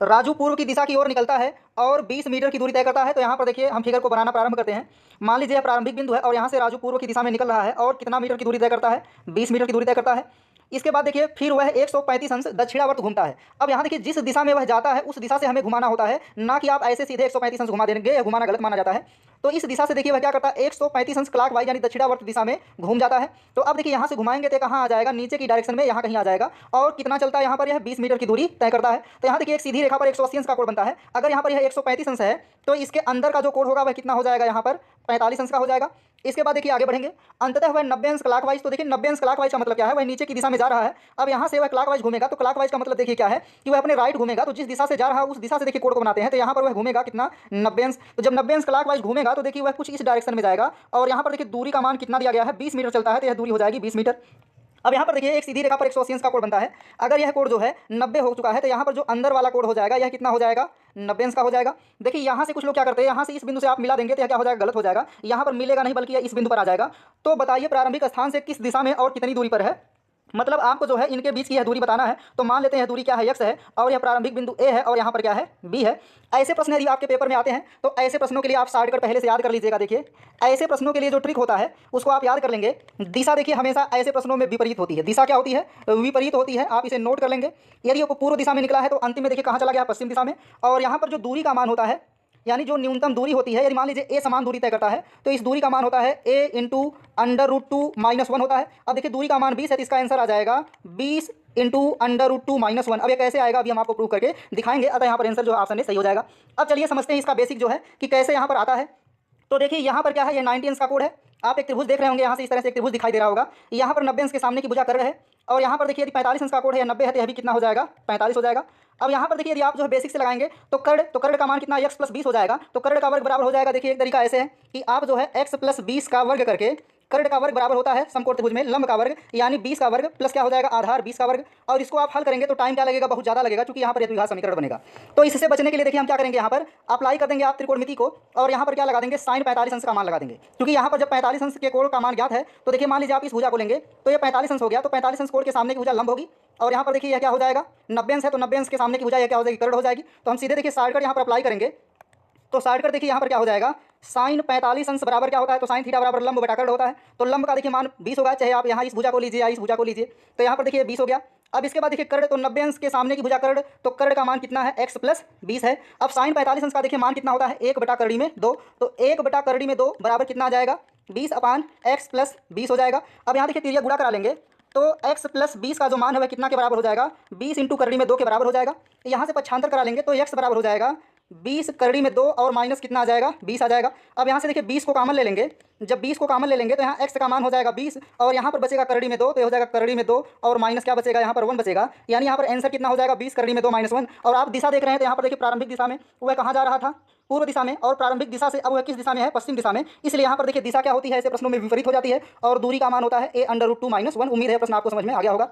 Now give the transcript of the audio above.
राजू पूर्व की दिशा की ओर निकलता है और 20 मीटर की दूरी तय करता है। तो यहाँ पर देखिए हम फिगर को बनाना प्रारंभ करते हैं। मान लीजिए यह प्रारंभिक बिंदु है और यहाँ से राजू पूर्व की दिशा में निकल रहा है और कितना मीटर की दूरी तय करता है, 20 मीटर की दूरी तय करता है। इसके बाद देखिए फिर वह 135 अंश दक्षिणावर्त घूमता है। अब यहाँ देखिए जिस दिशा में वह जाता है उस दिशा से हमें घुमाना होता है, ना कि आप ऐसे सीधे 135 अंश घुमा देंगे, या घुमाना गलत माना जाता है। तो इस दिशा से देखिए वह क्या करता है, 135 अंश क्लॉक वाइज यानी दक्षिणावर्त दिशा में घूम जाता है। तो अब देखिए यहाँ से घुमाएंगे तो कहाँ आ जाएगा, नीचे की डायरेक्शन में यहाँ कहीं आ जाएगा। और कितना चलता है यहाँ पर, यह 20 मीटर की दूरी तय करता है। तो यहाँ देखिए एक सीधी रेखा पर 180 अंश का कोण बनता है। अगर यहाँ पर यह 135 अंश है तो इसके अंदर का जो कोण होगा वह कितना हो जाएगा, यहाँ पर 45 अंश का हो जाएगा। इसके बाद देखिए आगे बढ़ेंगे, अंततः वह 90 अंश क्लॉकवाइज। तो देखिए 90 अंश क्लॉकवाइज का मतलब क्या है, वह नीचे की दिशा में जा रहा है। अब यहाँ से वह क्लॉकवाइज घूमेगा, तो क्लॉकवाइज का मतलब देखिए क्या है कि वह अपने राइट घूमेगा। तो जिस दिशा से जा रहा है उस दिशा से देखिए कोण को बनाते हैं। तो यहाँ पर वह घूमेगा कितना, 90 अंश। तो जब 90 अंश क्लॉकवाइज घूमेगा तो देखिए वह कुछ इस डायरेक्शन में जाएगा। और यहाँ पर देखिए दूरी का मान कितना दिया गया है, 20 मीटर चलता है, तो यह दूरी हो जाएगी 20 मीटर। अब यहाँ पर देखिए एक सीधी रेखा पर 180 अंश का कोण बनता है। अगर यह कोण जो है 90 हो चुका है तो यहाँ पर जो अंदर वाला कोण हो जाएगा यह कितना हो जाएगा, 90 अंश का हो जाएगा। देखिए यहाँ से कुछ लोग क्या करते हैं, यहाँ से इस बिंदु से आप मिला देंगे तो यह क्या हो जाएगा, गलत हो जाएगा। यहाँ पर मिलेगा नहीं बल्कि यह इस बिंदु पर आ जाएगा। तो बताइए प्रारंभिक स्थान से किस दिशा में और कितनी दूरी पर है। मतलब आपको जो है इनके बीच की यह दूरी बताना है। तो मान लेते हैं दूरी क्या है, x है, और यह प्रारंभिक बिंदु a है और यहाँ पर क्या है, b है। ऐसे प्रश्न यदि आपके पेपर में आते हैं तो ऐसे प्रश्नों के लिए आप शॉर्टकट पहले से याद कर लीजिएगा। देखिए ऐसे प्रश्नों के लिए जो ट्रिक होता है उसको आप याद कर लेंगे। दिशा देखिए हमेशा ऐसे प्रश्नों में विपरीत होती है। दिशा क्या होती है, विपरीत होती है। आप इसे नोट कर लेंगे। यदि वो पूर्व दिशा में निकला है तो अंतिम में देखिए कहाँ चला गया, पश्चिम दिशा में। और यहाँ पर जो दूरी का मान होता है, यानी जो न्यूनतम दूरी होती है, यदि मान लीजिए a समान दूरी तय करता है तो इस दूरी का मान होता है a इंटू √2 -1 होता है। अब देखिए दूरी का मान 20 है तो इसका आंसर आ जाएगा 20 इंटू √2 -1। अब ये कैसे आएगा अभी हम आपको प्रूव करके दिखाएंगे। अतः यहाँ पर आंसर जो ऑप्शन है सही हो जाएगा। अब चलिए समझते हैं इसका बेसिक जो है कि कैसे यहाँ पर आता है। तो देखिए यहाँ पर क्या है, ये 90 अंश का कोण है। आप एक त्रिभुज देख रहे होंगे, यहाँ से इस तरह से एक त्रिभुज दिखाई दे रहा होगा। यहाँ पर 90 अंश के सामने की भुजा कर्ण है और यहाँ पर देखिए यदि 45 अंश का कोण है या 90 है तो यह भी कितना हो जाएगा, 45 हो जाएगा। अब यहाँ पर देखिए यदि आप जो है बेसिक से लगाएंगे तो कर्ण का मान कितना, x + 20 हो जाएगा। तो कर्ण का वर्ग बराबर हो जाएगा, देखिए एक तरीका ऐसे है कि आप जो है x + 20 का वर्ग करके, कर्ण का वर्ग बराबर होता है समकोण त्रिभुज में लंब का वर्ग यानी 20 का वर्ग प्लस क्या हो जाएगा, आधार 20 का वर्ग। और इसको आप हल करेंगे तो टाइम क्या लगेगा, बहुत ज़्यादा लगेगा, क्योंकि यहाँ पर द्विघात समीकरण बनेगा। तो इससे बचने के लिए देखिए हम क्या करेंगे, यहाँ पर अप्लाई कर देंगे आप त्रिकोणमिति को और यहाँ पर क्या लगा देंगे, sin 45 अंश का मान लगा देंगे। क्योंकि यहाँ पर जब 45 अंश के कोण का मान ज्ञात है तो देखिए मान लीजिए आप इस भुजा को लेंगे तो ये 45 अंश हो गया। तो 45 अंश कोण के सामने की भुजा लंब होगी और यहाँ पर देखिए यह क्या हो जाएगा, 90 अंश है तो 90 अंश के सामने की भुजा यह क्या हो जाएगी, कर्ण हो जाएगी। तो हम सीधे देखिए शॉर्टकट यहाँ पर अप्लाई करेंगे। तो शॉर्टकट देखिए यहाँ पर क्या हो जाएगा, sin 45 अंश बराबर क्या होता है, तो sin थीटा बराबर लंब बटा कर्ण होता है। तो लंब का देखिए मान 20 होगा, चाहे आप यहाँ इस भुजा को लीजिए या इस भुजा को लीजिए। तो यहाँ पर देखिए 20 हो गया। अब इसके बाद देखिए कर्ण, तो 90 अंश के सामने की भुजा कर्ण, तो कर्ण का मान कितना है, x + 20 है। अब sin 45 अंश का देखिए मान कितना होता है, 1/2। तो 1/2 बराबर कितना आ जाएगा, 20/x + 20 हो जाएगा। अब यहाँ देखिए तिर्यक गुणा करा लेंगे तो x + 20 का जो मान है वह कितना के बराबर हो जाएगा, 20 × 2 के बराबर हो जाएगा। यहाँ से पक्षांतर करा लेंगे तो x बराबर हो जाएगा 20 × 2 और माइनस कितना आ जाएगा, 20 आ जाएगा। अब यहाँ से देखिए 20 को कॉमन ले लेंगे। जब 20 को कॉमन ले लेंगे तो यहाँ x का मान हो जाएगा 20 और यहाँ पर बचेगा √2, तो हो जाएगा √2 और माइनस क्या बचेगा, यहाँ पर 1 बचेगा। यानी यहाँ पर आंसर कितना हो जाएगा, 20 √2 -1। और आप दिशा देख रहे हैं तो यहाँ पर देखिए प्रारंभिक दिशा में वह कहाँ जा रहा था, पूर्व दिशा में, और प्रारंभिक दिशा से अब वह किस दिशा में है, पश्चिम दिशा में। इसलिए यहाँ पर देखिए दिशा क्या होती है, ऐसे प्रश्नों में विपरीत हो जाती है और दूरी का मान होता है a √2 -1। उम्मीद है प्रश्न आपको समझ में आ गया होगा।